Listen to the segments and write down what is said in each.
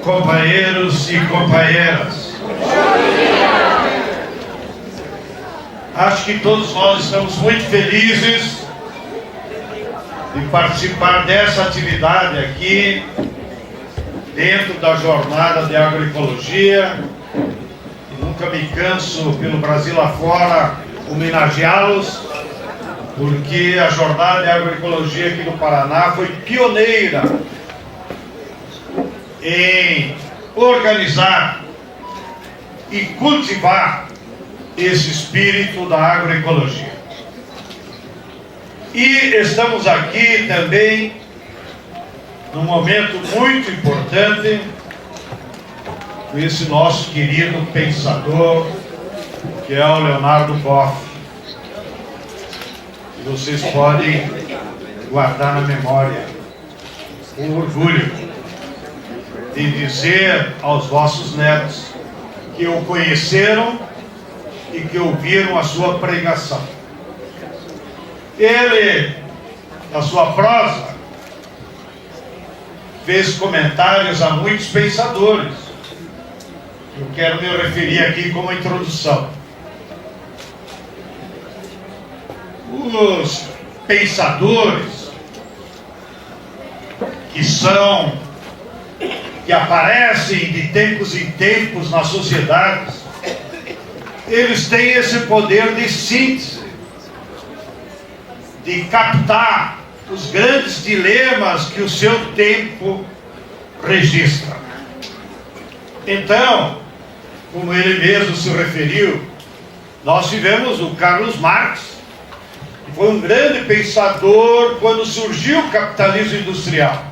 companheiros e companheiras. Acho que todos nós estamos muito felizes de participar dessa atividade aqui, dentro da jornada de agroecologia. E nunca me canso, pelo Brasil afora, homenageá-los, porque a jornada de agroecologia aqui no Paraná foi pioneira em organizar e cultivar esse espírito da agroecologia. E estamos aqui também num momento muito importante com esse nosso querido pensador, que é o Leonardo Boff. E vocês podem guardar na memória o orgulho de dizer aos vossos netos que o conheceram e que ouviram a sua pregação. Ele, na sua prosa, fez comentários a muitos pensadores. Eu quero me referir aqui como introdução. Os pensadores que aparecem de tempos em tempos nas sociedades, eles têm esse poder de síntese, de captar os grandes dilemas que o seu tempo registra. Então, como ele mesmo se referiu, nós tivemos o Carlos Marx, que foi um grande pensador quando surgiu o capitalismo industrial.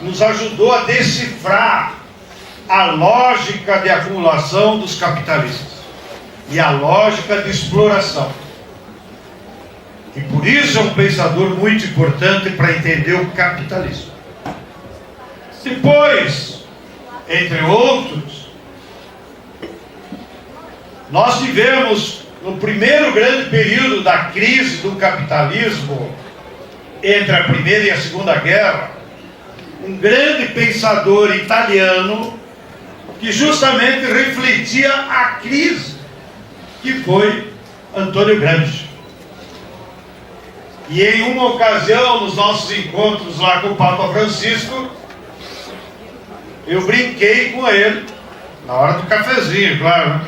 Nos ajudou a decifrar a lógica de acumulação dos capitalistas e a lógica de exploração. E por isso é um pensador muito importante para entender o capitalismo. Depois, entre outros, nós tivemos, no primeiro grande período da crise do capitalismo, entre a Primeira e a Segunda Guerra, um grande pensador italiano que justamente refletia a crise, que foi Antônio Gramsci. E em uma ocasião, nos nossos encontros lá com o Papa Francisco, eu brinquei com ele, na hora do cafezinho, claro, né?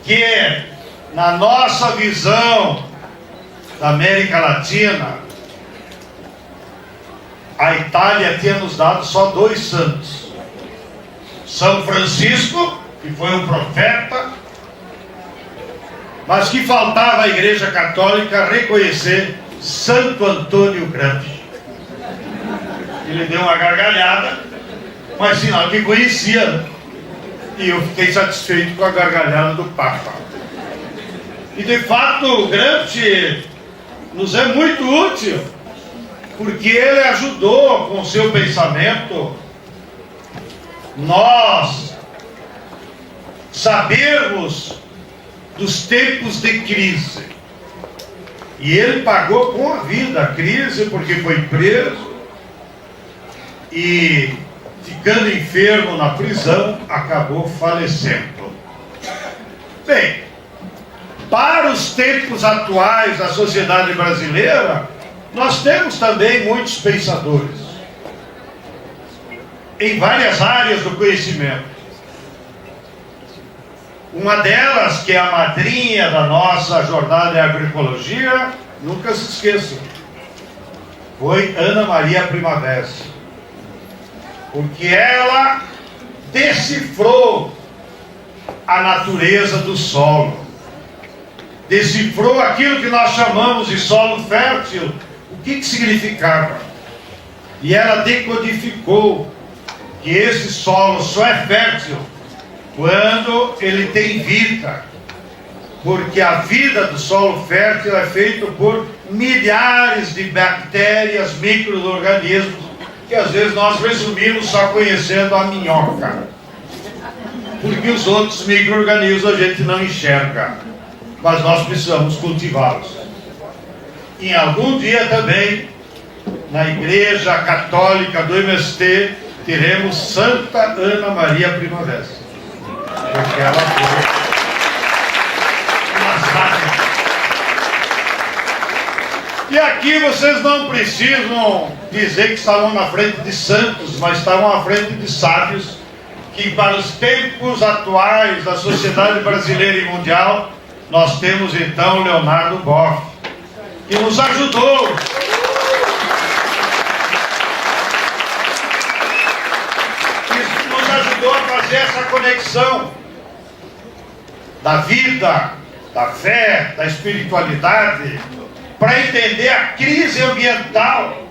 Que na nossa visão da América Latina, a Itália tinha nos dado só 2 santos: São Francisco, que foi um profeta, mas que faltava à Igreja Católica reconhecer Santo Antônio Gramsci. Ele deu uma gargalhada, mas sinal que conhecia, né? E eu fiquei satisfeito com a gargalhada do Papa. E de fato o Gramsci nos é muito útil, porque ele ajudou com o seu pensamento nós sabermos dos tempos de crise. E ele pagou com a vida a crise, porque foi preso e, ficando enfermo na prisão, acabou falecendo. Bem, para os tempos atuais da sociedade brasileira, nós temos também muitos pensadores em várias áreas do conhecimento. Uma delas, que é a madrinha da nossa jornada de agroecologia, nunca se esqueçam, foi Ana Maria Primavera, porque ela decifrou a natureza do solo, decifrou aquilo que nós chamamos de solo fértil, o que significava, e ela decodificou que esse solo só é fértil quando ele tem vida, porque a vida do solo fértil é feita por milhares de bactérias, micro-organismos, que às vezes nós resumimos só conhecendo a minhoca, porque os outros micro-organismos a gente não enxerga, mas nós precisamos cultivá-los. Em algum dia também, na Igreja Católica do MST, teremos Santa Ana Maria Primavera, porque ela foi uma sábia. E aqui vocês não precisam dizer que estavam na frente de santos, mas estavam à frente de sábios, que para os tempos atuais da sociedade brasileira e mundial, nós temos então Leonardo Boff, que nos ajudou a fazer essa conexão da vida, da fé, da espiritualidade, para entender a crise ambiental,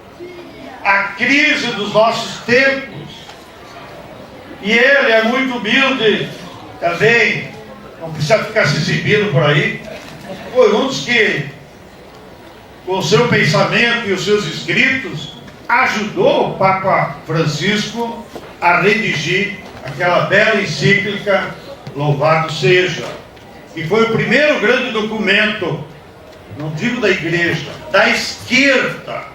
a crise dos nossos tempos. E ele é muito humilde também, não precisa ficar se exibindo por aí. Foi um dos que, com o seu pensamento e os seus escritos, ajudou o Papa Francisco a redigir aquela bela encíclica Louvado Seja, que foi o primeiro grande documento, não digo da igreja, da esquerda,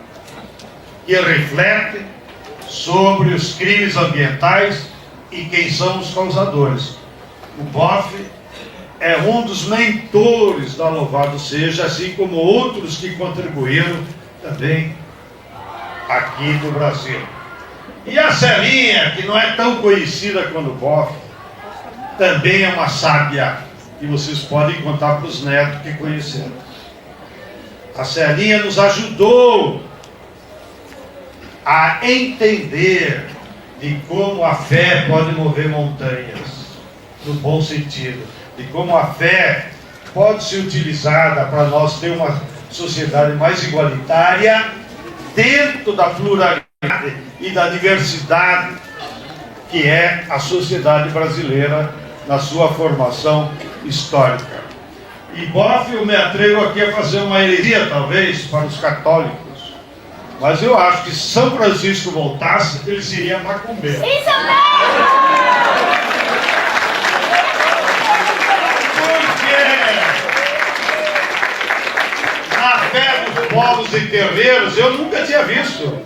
que reflete sobre os crimes ambientais e quem são os causadores. O Boff é um dos mentores da Louvado Seja, assim como outros que contribuíram também aqui no Brasil. E a Celinha, que não é tão conhecida quanto o Boff, também é uma sábia, que vocês podem contar para os netos que conheceram. A Celinha nos ajudou a entender de como a fé pode mover montanhas, no bom sentido, de como a fé pode ser utilizada para nós ter uma sociedade mais igualitária, dentro da pluralidade e da diversidade que é a sociedade brasileira na sua formação histórica. E Boff, eu me atrevo aqui a fazer uma heresia, talvez, para os católicos, mas eu acho que se São Francisco voltasse, ele seria macumbeiro. Isso mesmo! Na fé dos povos e terreiros, eu nunca tinha visto.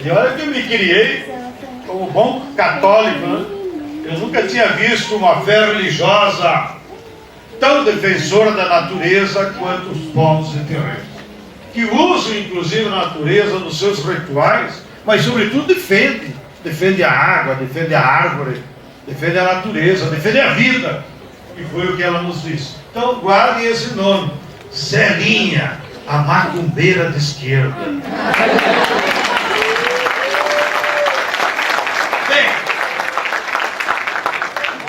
E olha que eu me criei como bom católico, né? Eu nunca tinha visto uma fé religiosa tão defensora da natureza quanto os povos e terreiros, que usam inclusive a natureza nos seus rituais, mas sobretudo defende a água, defende a árvore, defende a natureza, defende a vida, que foi o que ela nos disse. Então guardem esse nome, Celinha, a macumbeira de esquerda. Bem,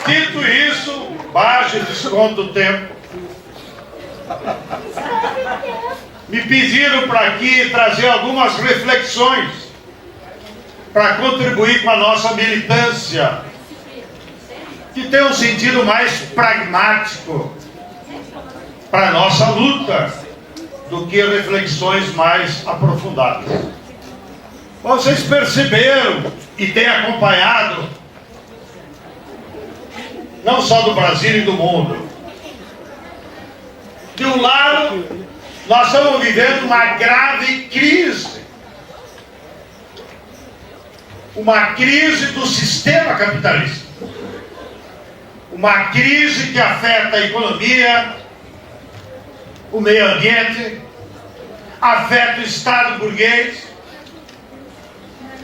dito isso, baixe e desconta o tempo. Me pediram para aqui trazer algumas reflexões para contribuir com a nossa militância, que tem um sentido mais pragmático para a nossa luta do que reflexões mais aprofundadas. Vocês perceberam e têm acompanhado, não só do Brasil e do mundo. De um lado, nós estamos vivendo uma grave crise. Uma crise do sistema capitalista. Uma crise que afeta a economia, o meio ambiente, afeta o Estado burguês,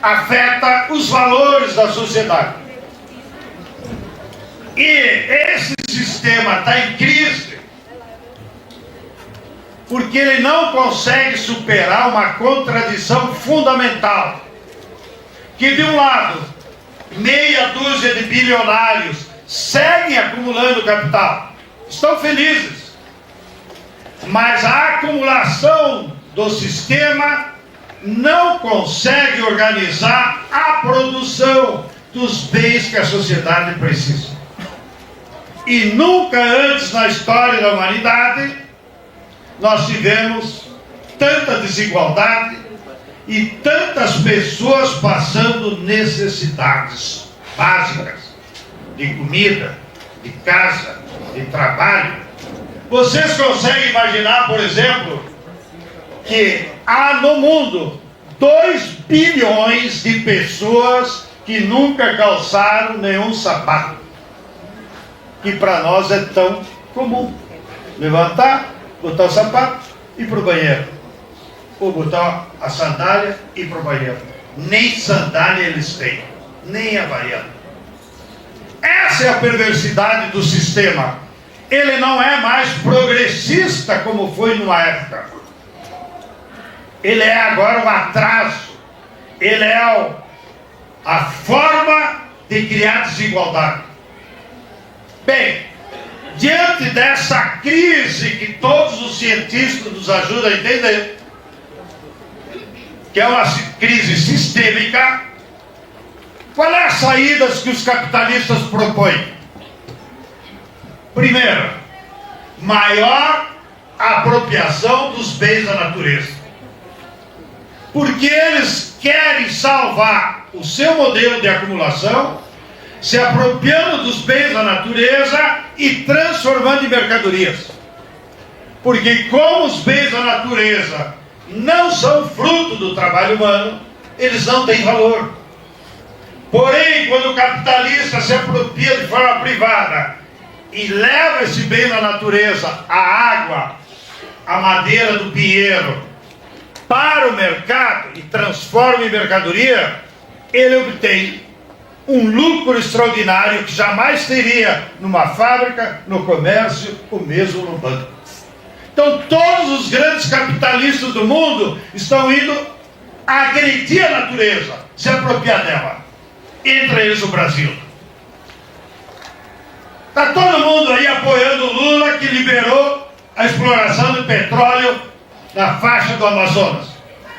afeta os valores da sociedade. E esse sistema está em crise porque ele não consegue superar uma contradição fundamental, que de um lado, meia dúzia de bilionários seguem acumulando capital, estão felizes, mas a acumulação do sistema não consegue organizar a produção dos bens que a sociedade precisa. E nunca antes na história da humanidade nós tivemos tanta desigualdade e tantas pessoas passando necessidades básicas de comida, de casa, de trabalho. Vocês conseguem imaginar, por exemplo, que há no mundo 2 bilhões de pessoas que nunca calçaram nenhum sapato, que para nós é tão comum. Levantar, botar o sapato e ir para o banheiro. Ou botar a sandália e ir para o banheiro. Nem sandália eles têm, nem havaiana. Essa é a perversidade do sistema. Ele não é mais progressista como foi numa época. Ele é agora o atraso. Ele é a forma de criar desigualdade. Bem, diante dessa crise que todos os cientistas nos ajudam a entender, que é uma crise sistêmica, qual é a saída que os capitalistas propõem? Primeiro, maior apropriação dos bens da natureza. Porque eles querem salvar o seu modelo de acumulação, se apropriando dos bens da natureza e transformando em mercadorias. Porque como os bens da natureza não são fruto do trabalho humano, eles não têm valor. Porém, quando o capitalista se apropria de forma privada e leva esse bem da natureza, a água, a madeira do pinheiro, para o mercado e transforma em mercadoria, ele obtém um lucro extraordinário que jamais teria numa fábrica, no comércio ou mesmo no banco. Então todos os grandes capitalistas do mundo estão indo agredir a natureza, se apropriar dela. Entre eles o Brasil. Está todo mundo aí apoiando o Lula, que liberou a exploração do petróleo na faixa do Amazonas.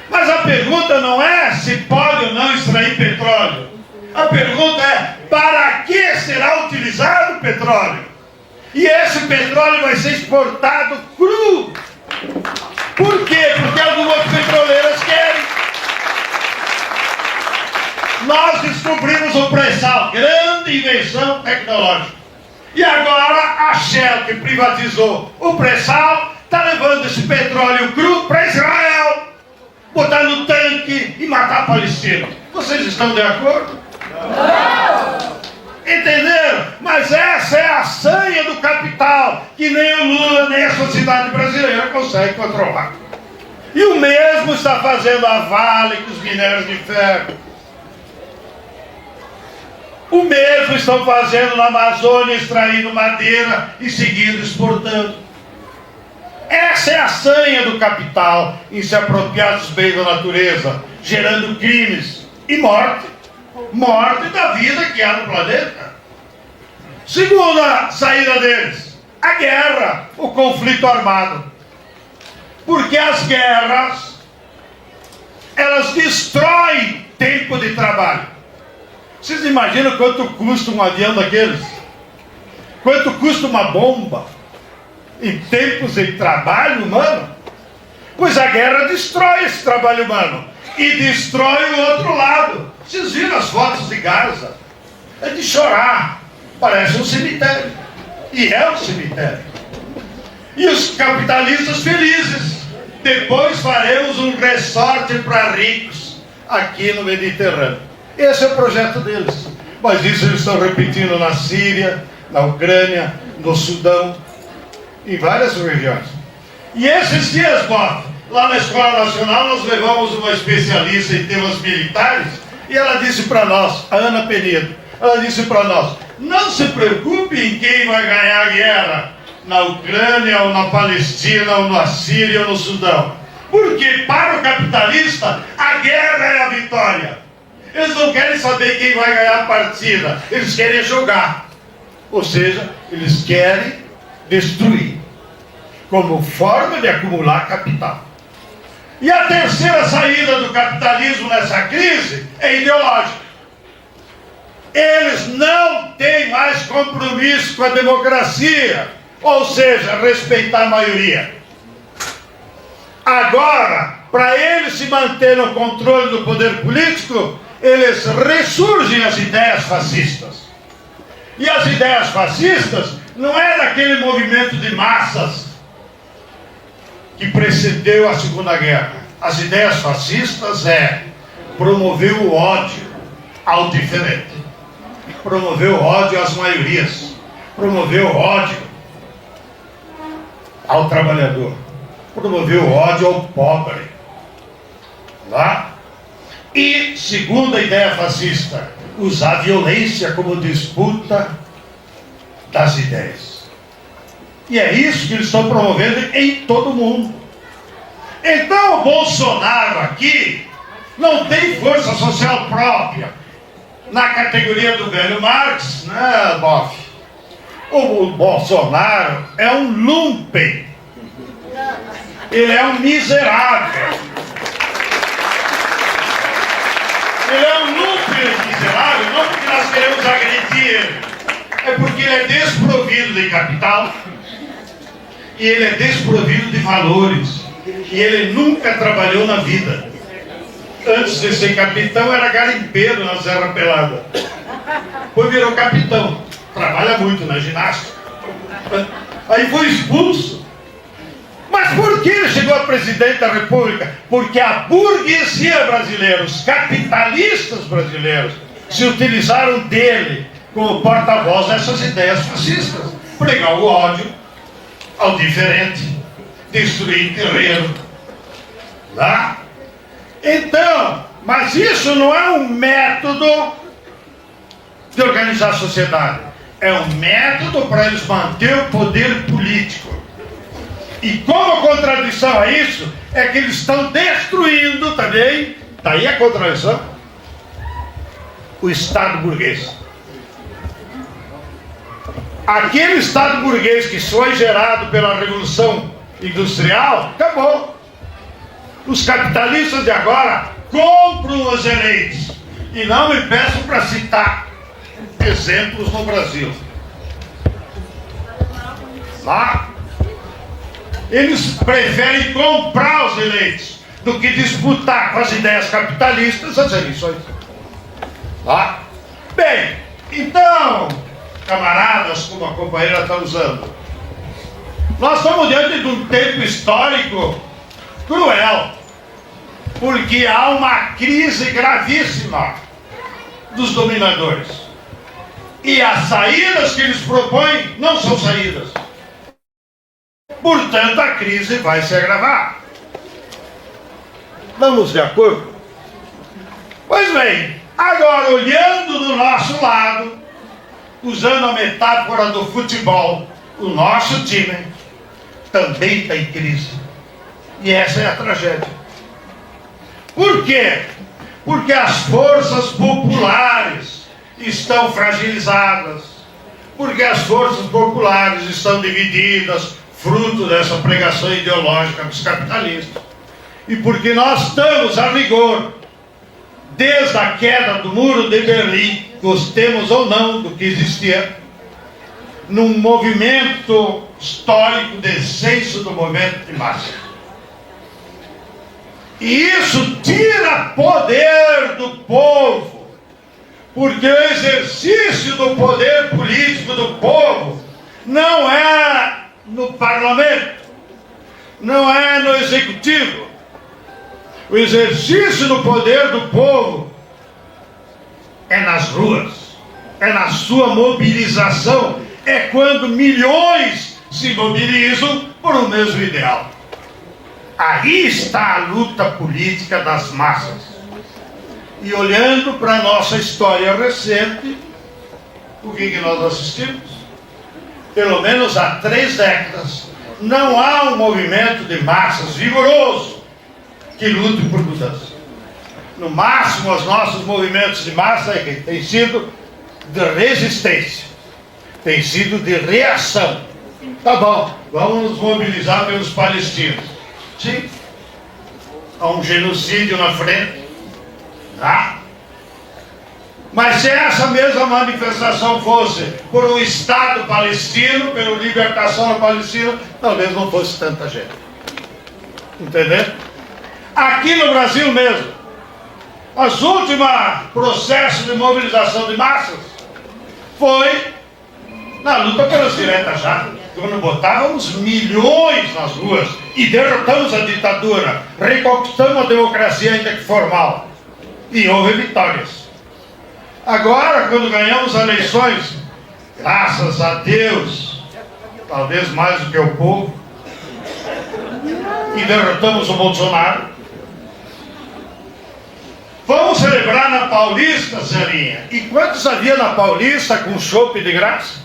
Mas a pergunta não é se pode ou não extrair petróleo. A pergunta é, para que será utilizado o petróleo? E esse petróleo vai ser exportado cru. Por quê? Porque algumas petroleiras querem. Nós descobrimos o pré-sal, grande invenção tecnológica. E agora a Shell, que privatizou o pré-sal, está levando esse petróleo cru para Israel, botar no tanque e matar palestinos. Vocês estão de acordo? Não! Entenderam? Mas essa é a sanha do capital, que nem o Lula, nem a sociedade brasileira consegue controlar. E o mesmo está fazendo a Vale com os minérios de ferro. O mesmo estão fazendo na Amazônia, extraindo madeira e seguindo exportando. Essa é a sanha do capital em se apropriar dos bens da natureza, gerando crimes e morte. Morte da vida que há no planeta. Segunda saída deles, a guerra, o conflito armado. Porque as guerras, elas destroem tempo de trabalho. Vocês imaginam quanto custa um avião daqueles? Quanto custa uma bomba? Em tempos de trabalho humano? Pois a guerra destrói esse trabalho humano. E destrói o outro lado. Vocês viram as fotos de Gaza? É de chorar. Parece um cemitério. E é um cemitério. E os capitalistas felizes. Depois faremos um resort para ricos aqui no Mediterrâneo. Esse é o projeto deles. Mas isso eles estão repetindo na Síria, na Ucrânia, no Sudão, em várias regiões. E esses dias, Bob, lá na Escola Nacional, nós levamos uma especialista em temas militares, e ela disse para nós, a Ana Penido, ela disse para nós, não se preocupe em quem vai ganhar a guerra, na Ucrânia, ou na Palestina, ou na Síria, ou no Sudão. Porque para o capitalista, a guerra é a vitória. Eles não querem saber quem vai ganhar a partida, eles querem jogar. Ou seja, eles querem destruir, como forma de acumular capital. E a terceira saída do capitalismo nessa crise é ideológica. Eles não têm mais compromisso com a democracia, ou seja, respeitar a maioria. Agora, para eles se manter no controle do poder político, eles ressurgem as ideias fascistas. E as ideias fascistas não é daquele movimento de massas que precedeu a Segunda Guerra. As ideias fascistas é promover o ódio, ao diferente. Promoveu ódio às maiorias. Promoveu ódio ao trabalhador. Promoveu ódio ao pobre. Lá. E, segundo a ideia fascista, usar a violência como disputa das ideias. E é isso que eles estão promovendo em todo o mundo. Então o Bolsonaro aqui não tem força social própria. Na categoria do velho Marx, né, Boff? O Bolsonaro é um lumpen. Ele é um miserável. Ele é um lumpen miserável, não porque nós queremos agredir ele. É porque ele é desprovido de capital. E ele é desprovido de valores. E ele nunca trabalhou na vida. Antes de ser capitão, era garimpeiro na Serra Pelada. Depois virou capitão. Trabalha muito na ginástica. Aí foi expulso. Mas por que ele chegou a presidente da República? Porque a burguesia brasileira, os capitalistas brasileiros, se utilizaram dele como porta-voz dessas ideias fascistas. Pregar o ódio ao diferente, destruir terreno. Tá? Então, mas isso não é um método de organizar a sociedade. É um método para eles manter o poder político. E como contradição a isso, é que eles estão destruindo também, daí a contradição, o Estado burguês. Aquele Estado burguês que foi gerado pela Revolução Industrial, acabou. Os capitalistas de agora compram os eleitos. E não me peçam para citar exemplos no Brasil. Lá, eles preferem comprar os eleitos do que disputar com as ideias capitalistas as eleições. Lá. Bem, então, camaradas, como a companheira está usando, nós estamos diante de um tempo histórico cruel, porque há uma crise gravíssima dos dominadores. E as saídas que eles propõem não são saídas. Portanto, a crise vai se agravar. Vamos de acordo? Pois bem, agora olhando do nosso lado, usando a metáfora do futebol, o nosso time também está em crise. E essa é a tragédia. Por quê? Porque as forças populares estão fragilizadas. Porque as forças populares estão divididas, fruto dessa pregação ideológica dos capitalistas. E porque nós estamos, a rigor, desde a queda do Muro de Berlim, gostemos ou não do que existia, num movimento histórico de descenso do movimento de massa. E isso tira poder do povo, porque o exercício do poder político do povo não é no parlamento, não é no executivo. O exercício do poder do povo é nas ruas, é na sua mobilização, é quando milhões se mobilizam por um mesmo ideal. Aí está a luta política das massas. E olhando para a nossa história recente, o que nós assistimos? Pelo menos há 3 décadas, não há um movimento de massas vigoroso que lute por mudança. No máximo, os nossos movimentos de massa têm sido de resistência, têm sido de reação. Tá bom, vamos nos mobilizar pelos palestinos. Sim, há um genocídio na frente. Tá? Mas se essa mesma manifestação fosse por um Estado palestino, pela libertação da Palestina, talvez não fosse tanta gente. Entendeu? Aqui no Brasil mesmo, os últimos processos de mobilização de massas foi na luta pelas diretas já. Quando botávamos milhões nas ruas e derrotamos a ditadura, reconquistamos a democracia ainda que formal. E houve vitórias. Agora, quando ganhamos as eleições, graças a Deus, talvez mais do que o povo, e derrotamos o Bolsonaro, vamos celebrar na Paulista, Zelinha. E quantos havia na Paulista com chopp de graça?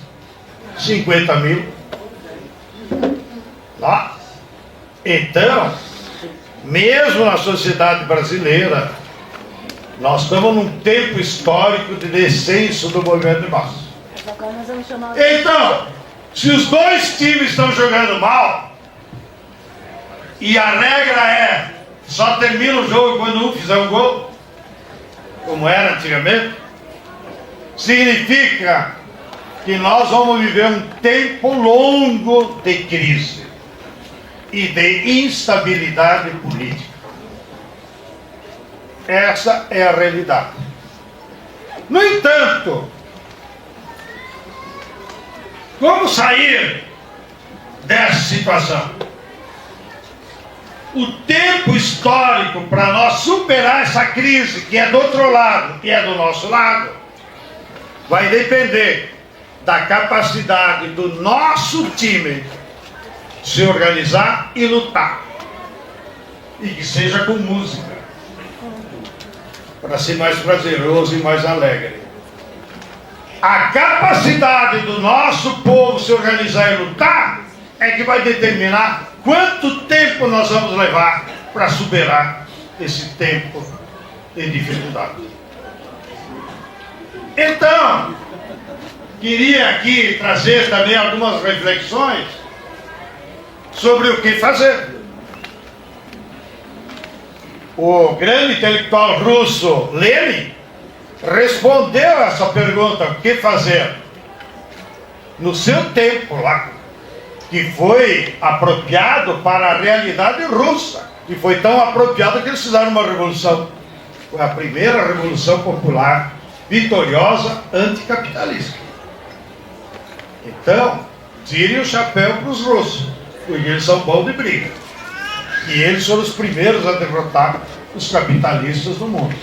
50 mil. Lá. Então, mesmo na sociedade brasileira, nós estamos num tempo histórico de descenso do movimento de massa. Então, se os dois times estão jogando mal, e a regra é só termina o jogo quando um fizer um gol, como era antigamente, significa que nós vamos viver um tempo longo de crise e de instabilidade política. Essa é a realidade. No entanto, como sair dessa situação? O tempo histórico para nós superar essa crise, que é do outro lado e é do nosso lado, vai depender da capacidade do nosso time se organizar e lutar. E que seja com música, para ser mais prazeroso e mais alegre. A capacidade do nosso povo se organizar e lutar é que vai determinar quanto tempo nós vamos levar para superar esse tempo de dificuldade. Então, queria aqui trazer também algumas reflexões sobre o que fazer. O grande intelectual russo Lenin respondeu essa pergunta, o que fazer? No seu tempo lá, que foi apropriado para a realidade russa, que foi tão apropriado que eles fizeram uma revolução. Foi a primeira revolução popular vitoriosa anticapitalista. Então, tirem o chapéu para os russos, porque eles são bons de briga. E eles foram os primeiros a derrotar os capitalistas do mundo.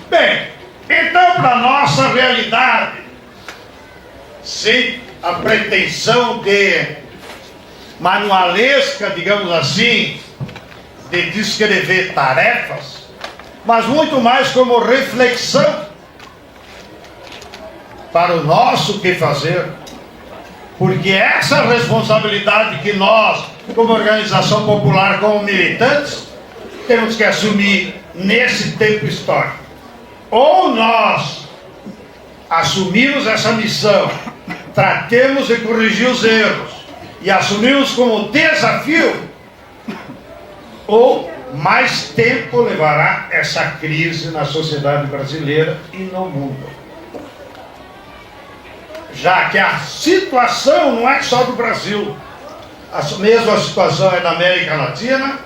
Bem, então para a nossa realidade, sem a pretensão de manualesca, digamos assim, de descrever tarefas, mas muito mais como reflexão para o nosso que fazer, porque essa responsabilidade que nós, como organização popular, como militantes, temos que assumir nesse tempo histórico. Ou nós assumimos essa missão, tratemos de corrigir os erros e assumimos como desafio, ou mais tempo levará essa crise na sociedade brasileira e no mundo. Já que a situação não é só do Brasil, a mesma situação é da América Latina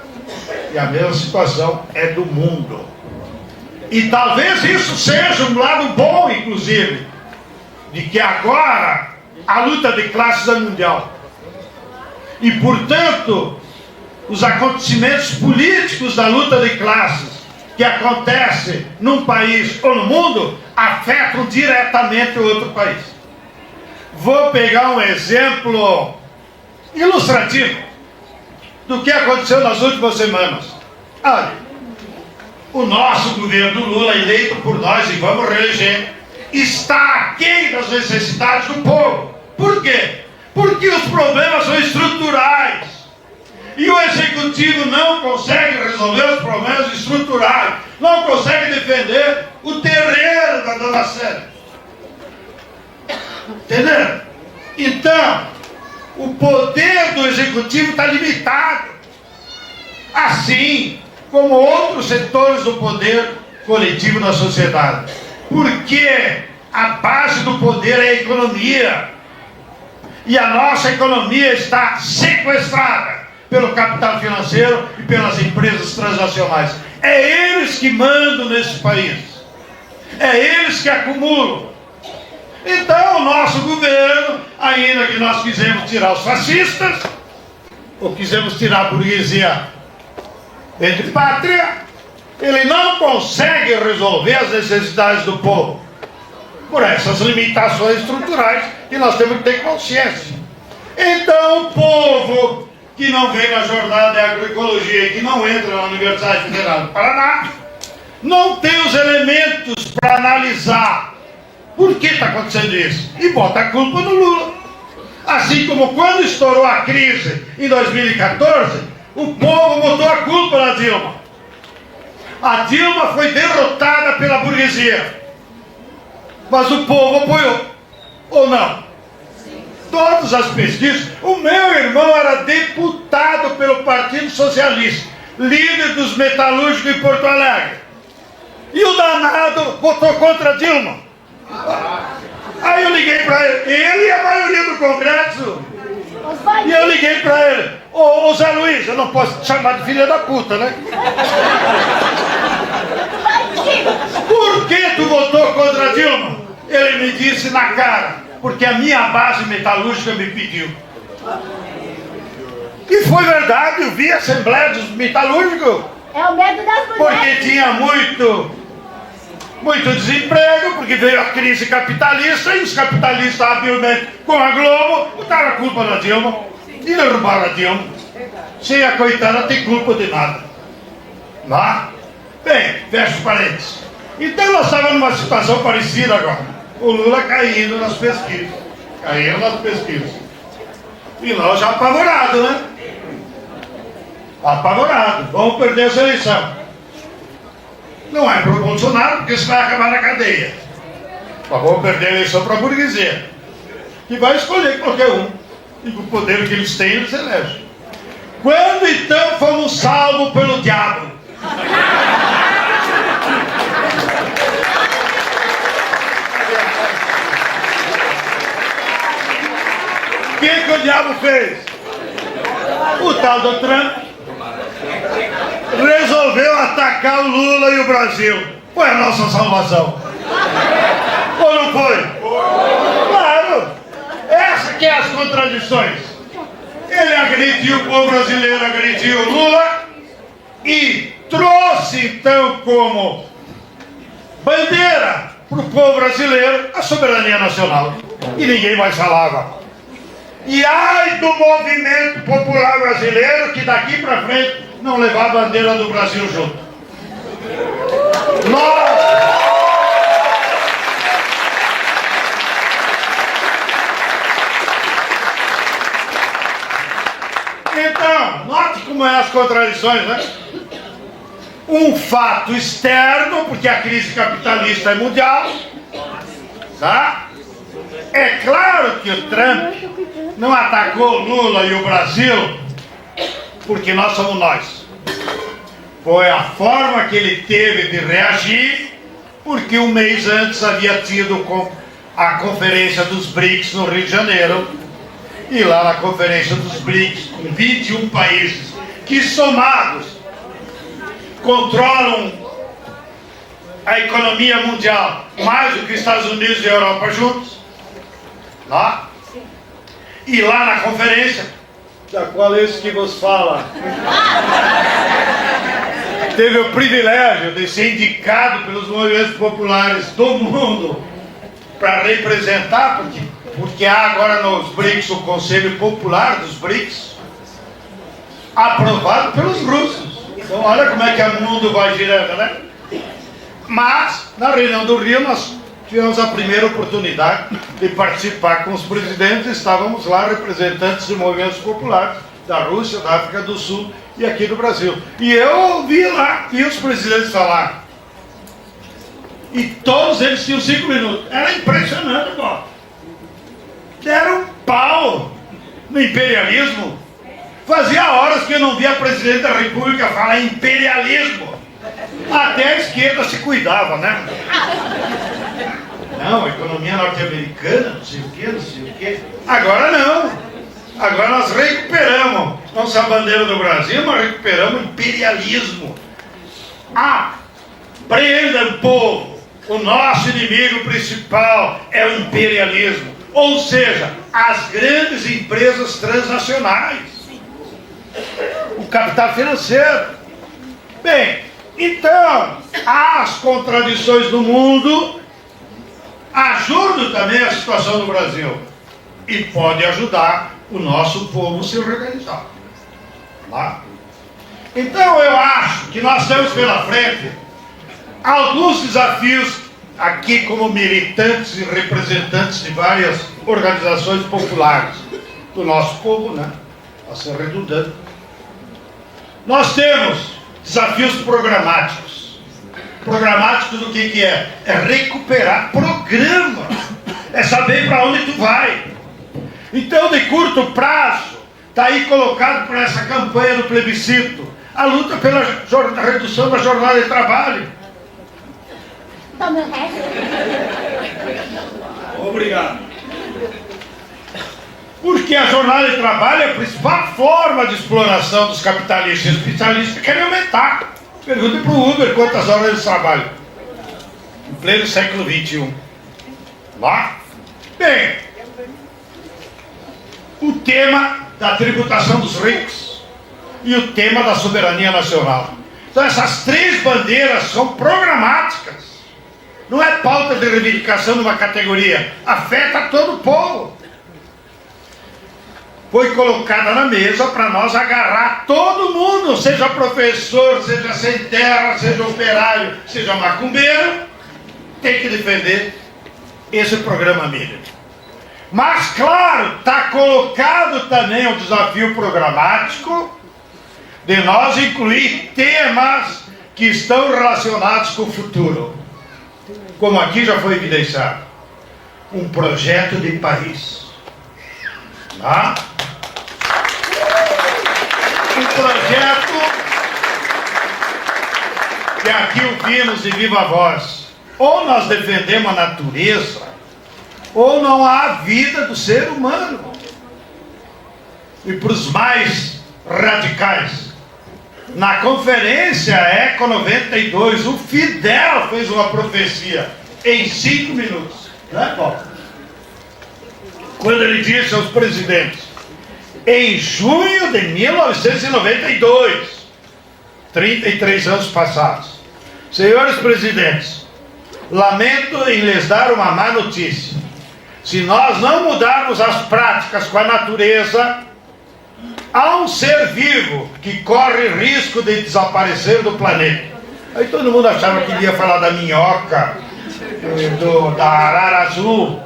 e a mesma situação é do mundo. E talvez isso seja um lado bom, inclusive, de que agora a luta de classes é mundial. E, portanto, os acontecimentos políticos da luta de classes que acontecem num país ou no mundo afetam diretamente o outro país. Vou pegar um exemplo ilustrativo do que aconteceu nas últimas semanas. Olha, o nosso governo Lula, eleito por nós e vamos reeleger, está aquém das necessidades do povo. Por quê? Porque os problemas são estruturais. E o executivo não consegue resolver os problemas estruturais. Não consegue defender o terreno da dona Célia. Entendeu? Então, o poder do executivo está limitado. Assim como outros setores do poder coletivo na sociedade. Porque a base do poder é a economia. E a nossa economia está sequestrada pelo capital financeiro e pelas empresas transacionais. É eles que mandam nesse país. É eles que acumulam. Então o nosso governo, ainda que nós quisemos tirar os fascistas, ou quisemos tirar a burguesia de pátria, ele não consegue resolver as necessidades do povo. por essas limitações estruturais que nós temos que ter consciência. Então, o povo que não vem na jornada de agroecologia e que não entra na Universidade Federal do Paraná, não tem os elementos para analisar por que está acontecendo isso. E bota a culpa no Lula. Assim como quando estourou a crise em 2014, o povo botou a culpa na Dilma. A Dilma foi derrotada pela burguesia. Mas o povo apoiou. Ou não? Todas as pesquisas. O meu irmão era deputado pelo Partido Socialista, líder dos metalúrgicos em Porto Alegre. E o danado votou contra a Dilma. Aí eu liguei para ele e a maioria do Congresso. E eu liguei para ele. Ô Zé Luiz, eu não posso te chamar de filha da puta, né? Por que tu votou contra a Dilma? Ele me disse na cara, porque a minha base metalúrgica me pediu. E foi verdade, eu vi a Assembleia dos Metalúrgicos. É o medo das mulheres. Porque tinha muito desemprego, porque veio a crise capitalista, e os capitalistas habilmente com a Globo botaram a culpa na Dilma e derrubaram a Dilma. Sem a coitada tem culpa de nada. Não? Bem, fecha os parênteses. Então nós estávamos numa situação parecida agora. O Lula caindo nas pesquisas. Caindo nas pesquisas. E nós já apavorados, né? Apavorados. Vamos perder essa eleição. Não é para o Bolsonaro, porque isso vai acabar na cadeia. Mas vamos perder a eleição para a burguesia, que vai escolher qualquer um. E com o poder que eles têm, eles elegem. Quando então fomos salvos pelo diabo? O que o diabo fez? O tal do Trump resolveu atacar o Lula e o Brasil. Foi a nossa salvação. Ou não foi? Claro. Essa que é as contradições. Ele agrediu o povo brasileiro, agrediu o Lula e trouxe então como bandeira para o povo brasileiro a soberania nacional. E ninguém mais falava. E ai do movimento popular brasileiro que daqui para frente não levar a bandeira do Brasil junto. Então, note como é as contradições, né? Um fato externo, porque a crise capitalista é mundial, tá? É claro que o Trump não atacou o Lula e o Brasil porque nós somos nós. Foi a forma que ele teve de reagir, porque um mês antes havia tido a conferência dos BRICS no Rio de Janeiro. E lá na conferência dos BRICS, com 21 países que somados controlam a economia mundial mais do que Estados Unidos e a Europa juntos. Lá. E lá na conferência, da qual esse que vos fala teve o privilégio de ser indicado pelos movimentos populares do mundo para representar, porque há agora nos BRICS o Conselho Popular dos BRICS, aprovado pelos russos. Então olha como é que o mundo vai girando, né? Mas, na reunião do Rio, nós tivemos a primeira oportunidade de participar com os presidentes. Estávamos lá representantes de movimentos populares da Rússia, da África do Sul e aqui do Brasil. E eu vi lá, vi os presidentes falar. E todos eles tinham 5 minutos. Era impressionante, pô. Deram um pau no imperialismo. Fazia horas que eu não via a presidente da República falar em imperialismo. Até a esquerda se cuidava, né? Não, a economia norte-americana, não sei o quê, não sei o quê. Agora não. Agora nós recuperamos, não só a bandeira do Brasil, mas recuperamos o imperialismo. Aprendam, povo, o nosso inimigo principal é o imperialismo. Ou seja, as grandes empresas transnacionais. O capital financeiro. Bem, então, há as contradições do mundo ajuda também a situação do Brasil e pode ajudar o nosso povo a se organizar. Tá? Então eu acho que nós temos pela frente alguns desafios aqui como militantes e representantes de várias organizações populares do nosso povo, né? Para ser redundante. Nós temos desafios programáticos. Programáticos o que é? É recuperar programa. É saber para onde tu vai. Então, de curto prazo, está aí colocado por essa campanha do plebiscito a luta pela redução da jornada de trabalho. Obrigado. Porque a jornada de trabalho é a principal forma de exploração dos capitalistas. Os capitalistas querem aumentar. Pergunta para o Uber quantas horas eles trabalham. Em pleno século XXI. Lá? Bem, o tema da tributação dos ricos e o tema da soberania nacional. Então essas três bandeiras são programáticas. Não é pauta de reivindicação de uma categoria. Afeta todo o povo. Foi colocada na mesa para nós agarrar todo mundo, seja professor, seja sem terra, seja operário, seja macumbeiro, tem que defender esse programa mínimo. Mas, claro, está colocado também o desafio programático de nós incluir temas que estão relacionados com o futuro. Como aqui já foi evidenciado, um projeto de país. Tá? Um projeto que aqui ouvimos de viva voz. Ou nós defendemos a natureza, ou não há vida do ser humano. E para os mais radicais, na conferência Eco 92, o Fidel fez uma profecia em 5 minutos. Né, Paulo? Quando ele disse aos presidentes, em junho de 1992, 33 anos passados, senhores presidentes, lamento em lhes dar uma má notícia. Se nós não mudarmos as práticas com a natureza, há um ser vivo que corre risco de desaparecer do planeta. Aí todo mundo achava que ia falar da minhoca, da arara azul.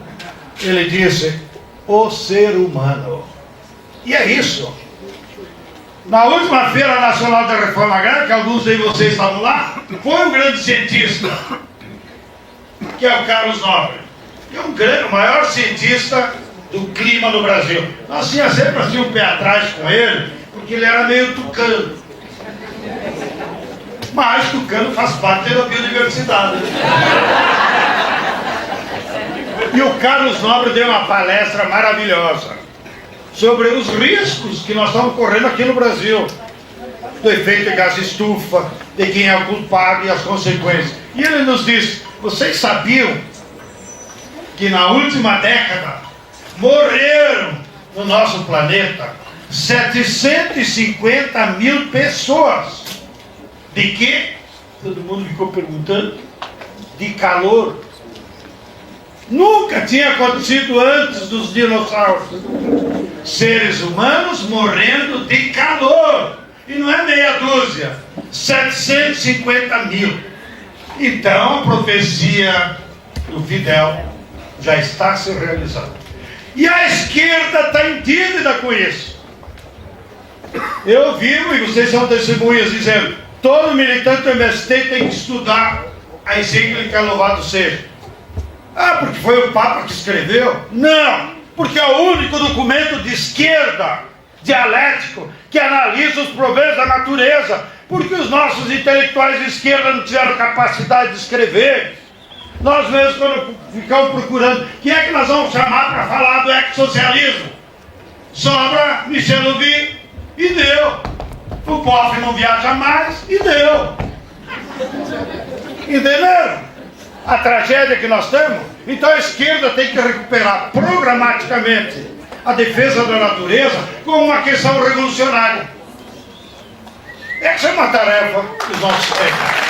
Ele disse, o ser humano. E é isso. Na última Feira Nacional da Reforma Agrária, que alguns de vocês estavam lá, foi um grande cientista, que é o Carlos Nobre, que é o maior cientista do clima no Brasil. Nós tínhamos sempre assim um pé atrás com ele, porque ele era meio tucano. Mas tucano faz parte da biodiversidade. E o Carlos Nobre deu uma palestra maravilhosa sobre os riscos que nós estamos correndo aqui no Brasil, do efeito de gás estufa, de quem é o culpado e as consequências. E ele nos disse, vocês sabiam que na última década morreram no nosso planeta 750 mil pessoas? De quê? Todo mundo ficou perguntando. De calor. Nunca tinha acontecido antes dos dinossauros. Seres humanos morrendo de calor. E não é meia dúzia. 750 mil. Então a profecia do Fidel já está se realizando. E a esquerda está entendida com isso. Eu vivo, e vocês são testemunhas, dizendo, todo militante do MST tem que estudar a encíclica Louvado Seja. Ah, porque foi o Papa que escreveu? Não, porque é o único documento de esquerda, dialético, que analisa os problemas da natureza, porque os nossos intelectuais de esquerda não tiveram capacidade de escrever. Nós mesmos, quando ficamos procurando, quem é que nós vamos chamar para falar do ecossocialismo? Sobra Michel Louvi e deu. O pobre não viaja mais e deu. Entenderam a tragédia que nós temos? Então a esquerda tem que recuperar programaticamente a defesa da natureza como uma questão revolucionária. Essa é uma tarefa dos nossos tempos.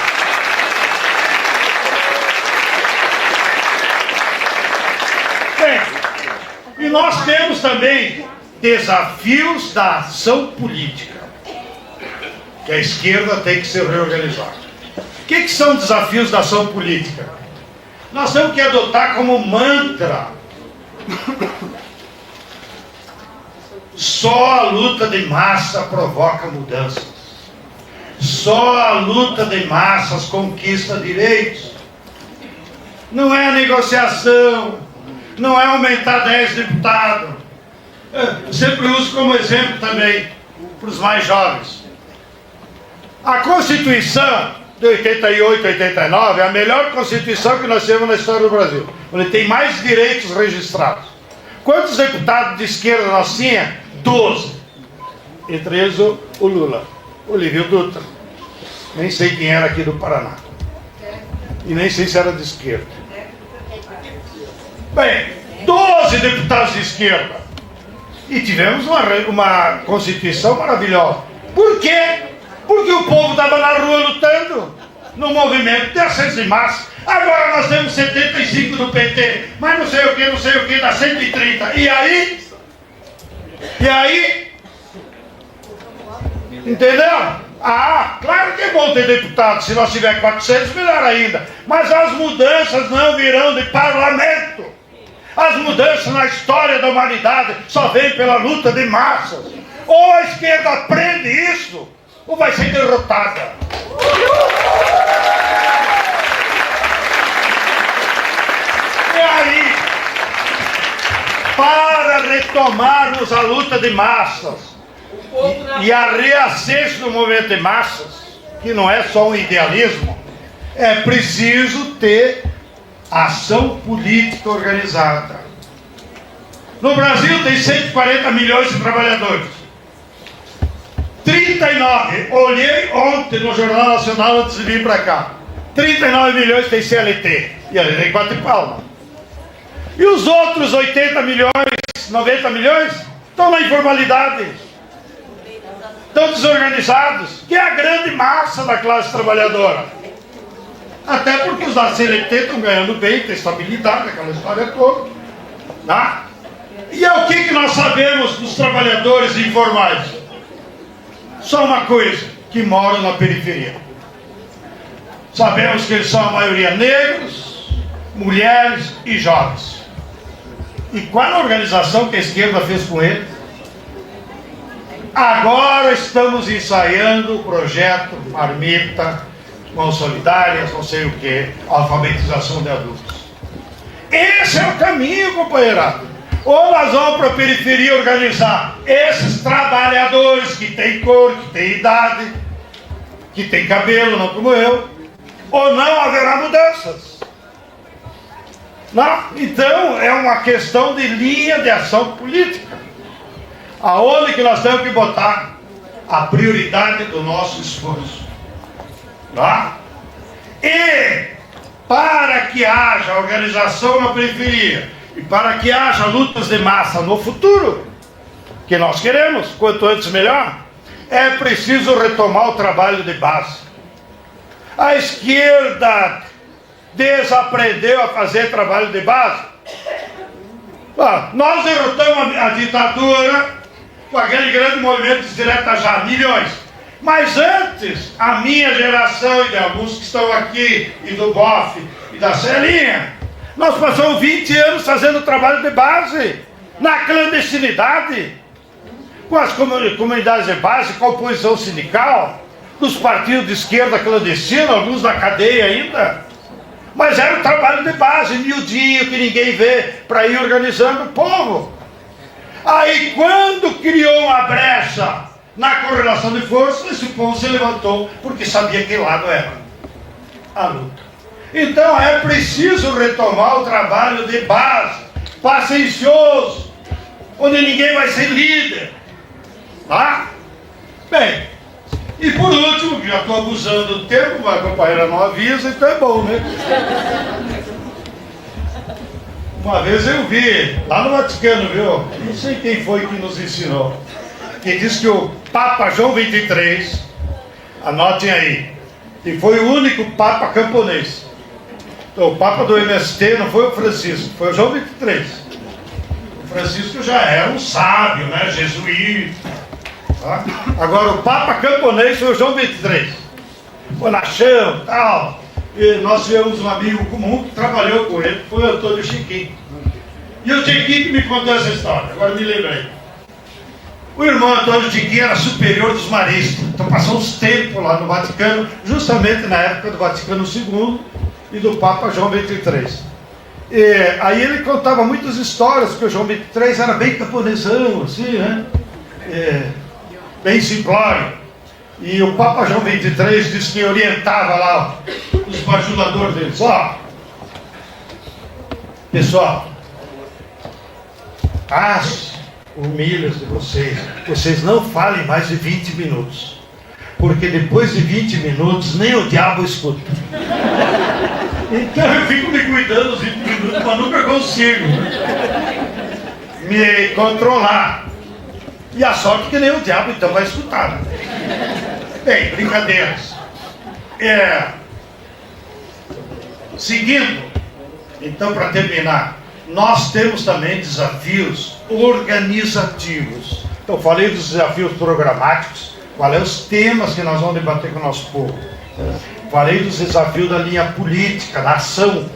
E nós temos também desafios da ação política, que a esquerda tem que se reorganizar. O que são desafios da ação política? Nós temos que adotar como mantra: só a luta de massa provoca mudanças. Só a luta de massas conquista direitos. Não é a negociação, não é aumentar 10 deputados. Eu sempre uso como exemplo também para os mais jovens. A Constituição de 88, 89 é a melhor Constituição que nós temos na história do Brasil, onde tem mais direitos registrados. Quantos deputados de esquerda nós tínhamos? 12. Entre eles o Lula, o Lívio Dutra. Nem sei quem era aqui do Paraná. E nem sei se era de esquerda. Bem, 12 deputados de esquerda. E tivemos uma Constituição maravilhosa. Por quê? Porque o povo estava na rua lutando, no movimento de acesso de massa. Agora nós temos 75 do PT, mas não sei o que, dá 130. E aí? E aí? Entendeu? Ah, claro que é bom ter deputado. Se nós tiver 400, melhor ainda. Mas as mudanças não virão de parlamento. As mudanças na história da humanidade só vêm pela luta de massas. Ou a esquerda aprende isso, ou vai ser derrotada. E aí, para retomarmos a luta de massas e a reacesso do movimento de massas, que não é só um idealismo, é preciso ter ação política organizada. No Brasil tem 140 milhões de trabalhadores. 39, olhei ontem no Jornal Nacional antes de vir para cá. 39 milhões tem CLT. E ali tem 4 palmas. E os outros 80 milhões, 90 milhões, estão na informalidade. Estão desorganizados, que é a grande massa da classe trabalhadora. Até porque os da CLT estão ganhando bem, tem estabilidade, aquela história toda. Tá? E é o que nós sabemos dos trabalhadores informais? Só uma coisa, que moram na periferia. Sabemos que eles são a maioria negros, mulheres e jovens. E qual a organização que a esquerda fez com eles? Agora estamos ensaiando o projeto Marmita, Mãos Solidárias, não sei o que, alfabetização de adultos. Esse é o caminho, companheirada. Ou nós vamos para a periferia organizar esses trabalhadores que têm cor, que têm idade, que têm cabelo, não como eu, ou não haverá mudanças. Não? Então é uma questão de linha de ação política. Aonde que nós temos que botar a prioridade do nosso esforço? Tá? E para que haja organização na periferia e para que haja lutas de massa no futuro, que nós queremos, quanto antes melhor, é preciso retomar o trabalho de base. A esquerda desaprendeu a fazer trabalho de base. Nós derrotamos a ditadura com aquele grande movimento de direta já, milhões. Mas antes, a minha geração e de alguns que estão aqui, e do BOF e da Celinha, nós passamos 20 anos fazendo trabalho de base, na clandestinidade, com as comunidades de base, com a oposição sindical, nos partidos de esquerda clandestina, alguns na cadeia ainda. Mas era um trabalho de base, miudinho, que ninguém vê, para ir organizando o povo. Aí quando criou uma brecha na correlação de forças, esse povo se levantou, porque sabia que lado era a luta. Então é preciso retomar o trabalho de base, paciencioso, onde ninguém vai ser líder. Tá? Bem, e por último, já estou abusando do tempo, mas a companheira não avisa, então é bom, né? Uma vez eu vi, lá no Vaticano, viu? Não sei quem foi que nos ensinou, que diz que o Papa João XXIII, anotem aí, que foi o único Papa camponês. Então, o Papa do MST não foi o Francisco, foi o João XXIII. Francisco já era um sábio, né? Jesuíta. Tá? Agora o Papa camponês foi o João 23. Bonachão e tal. E nós tivemos um amigo comum que trabalhou com ele, foi o Antônio Chiquinho. E o Chiquinho que me contou essa história, agora me lembrei. O irmão Antônio Chiquinho era superior dos maristas, então passou uns tempos lá no Vaticano, justamente na época do Vaticano II e do Papa João 23. E aí ele contava muitas histórias, porque o João 23 era bem camponesão, assim, né? Bem simplório. E o Papa João 23 disse que orientava lá os bajuladores deles. Ó, pessoal, as humilhas de vocês não falem mais de 20 minutos, porque depois de 20 minutos nem o diabo escuta. Então eu fico me cuidando os 20 minutos, mas nunca consigo me controlar. E a sorte que nem o diabo então vai escutar, né? Bem, brincadeiras. Seguindo, então, para terminar, nós temos também desafios organizativos. Então, falei dos desafios programáticos, quais são os temas que nós vamos debater com o nosso povo. Falei dos desafios da linha política, da ação.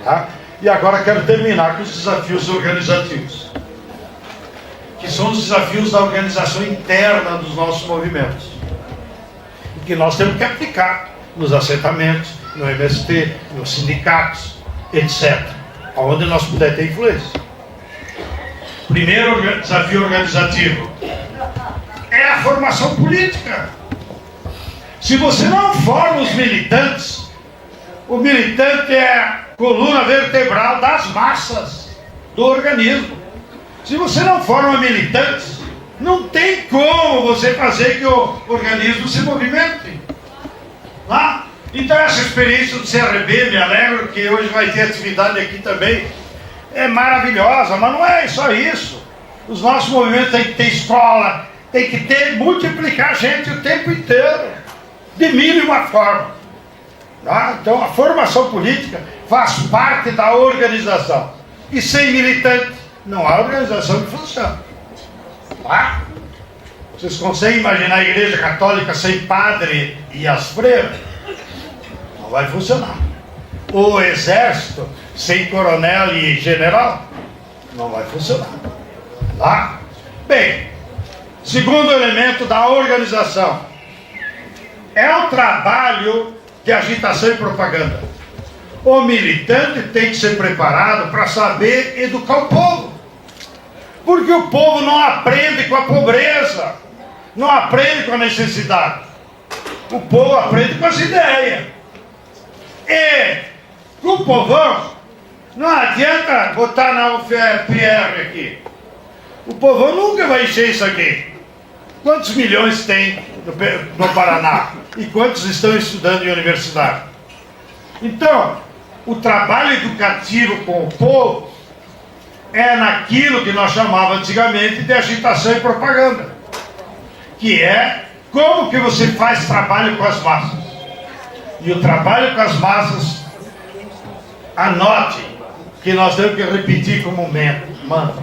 Tá? E agora quero terminar com os desafios organizativos, que são os desafios da organização interna dos nossos movimentos, e que nós temos que aplicar nos assentamentos, no MST, nos sindicatos, etc., onde nós puder ter influência. Primeiro desafio organizativo é a formação política. Se você não forma os militantes, o militante é a coluna vertebral das massas do organismo. Se você não forma militantes, não tem como você fazer que o organismo se movimente. Tá? Então essa experiência do CRB, me alegro que hoje vai ter atividade aqui também, é maravilhosa, mas não é só isso. Os nossos movimentos têm que ter escola, tem que ter, multiplicar gente o tempo inteiro, de mínima forma. Tá? Então a formação política faz parte da organização. E sem militante, não há organização que funciona. Tá? Vocês conseguem imaginar a igreja católica sem padre e as freiras? Não vai funcionar. O exército sem coronel e general? Não vai funcionar. Tá? Bem, segundo elemento da organização é o trabalho de agitação e propaganda. O militante tem que ser preparado para saber educar o povo, porque o povo não aprende com a pobreza, não aprende com a necessidade, o povo aprende com as ideias. E o povão não adianta botar na UFPR aqui, o povão nunca vai encher isso aqui. Quantos milhões tem no Paraná? E quantos estão estudando em universidade? Então, o trabalho educativo com o povo é naquilo que nós chamávamos antigamente de agitação e propaganda, que é como que você faz trabalho com as massas. E o trabalho com as massas, anote que nós temos que repetir como mantra.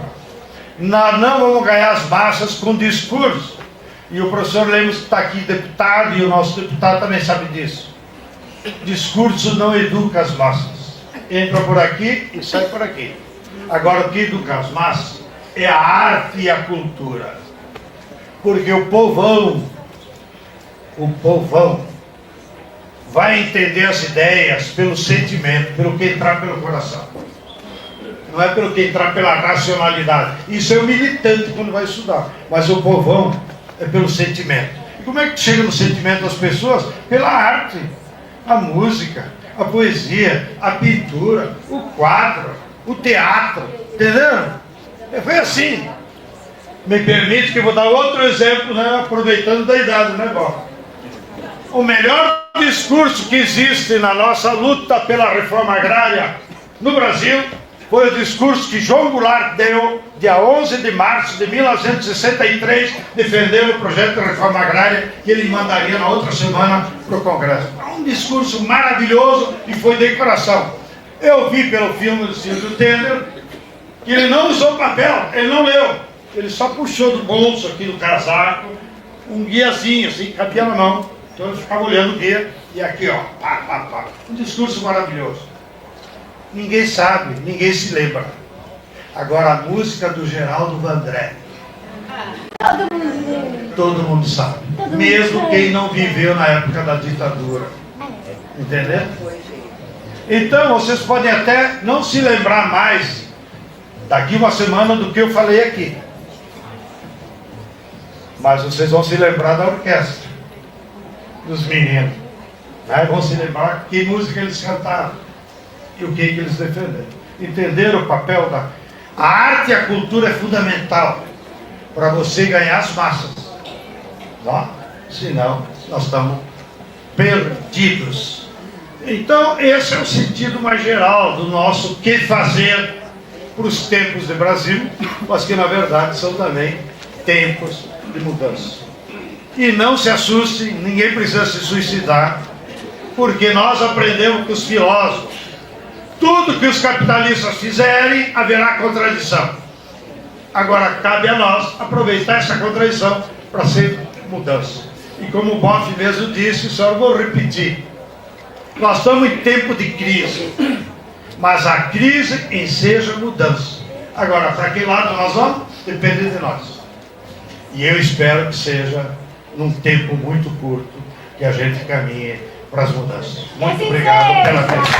Nós não vamos ganhar as massas com discurso. E o professor Lemos está aqui, deputado, e o nosso deputado também sabe disso. Discurso não educa as massas. Entra por aqui e sai por aqui. Agora, o que educa as massas é a arte e a cultura. Porque o povão vai entender as ideias pelo sentimento, pelo que entrar pelo coração. Não é pelo que entrar pela racionalidade. Isso é o militante quando vai estudar. Mas o povão é pelo sentimento. E como é que chega no sentimento das pessoas? Pela arte, a música, a poesia, a pintura, o quadro, o teatro, entendeu? Foi assim. Me permite que eu vou dar outro exemplo, né, aproveitando da idade, né, Bob? O melhor discurso que existe na nossa luta pela reforma agrária no Brasil foi o discurso que João Goulart deu dia 11 de março de 1963, defendendo o projeto de reforma agrária que ele mandaria na outra semana para o Congresso. Um discurso maravilhoso e foi de coração. Eu vi pelo filme do Silvio Tender que ele não usou papel, ele não leu. Ele só puxou do bolso aqui do casaco um guiazinho, assim, cabia na mão. Então ele ficava olhando o guia e aqui, ó, pá, pá, pá. Um discurso maravilhoso. Ninguém sabe, ninguém se lembra. Agora a música do Geraldo Vandré. Todo mundo sabe. Mesmo quem não viveu na época da ditadura. Entendeu? Então vocês podem até não se lembrar mais daqui uma semana do que eu falei aqui. Mas vocês vão se lembrar da orquestra, dos meninos. Né? Vão se lembrar que música eles cantaram e o que eles defenderam. Entenderam o papel da... A arte e a cultura é fundamental para você ganhar as massas. Não? Senão, nós estamos perdidos. Então, esse é o sentido mais geral do nosso que fazer para os tempos do Brasil, mas que na verdade são também tempos de mudança. E não se assuste, ninguém precisa se suicidar, porque nós aprendemos com os filósofos: tudo que os capitalistas fizerem, haverá contradição. Agora cabe a nós aproveitar essa contradição para ser mudança. E como o Boff mesmo disse, só eu vou repetir: nós estamos em tempo de crise, mas a crise enseja mudança. Agora, para que lado nós vamos? Depende de nós. E eu espero que seja num tempo muito curto que a gente caminhe para as mudanças. Muito obrigado pela atenção.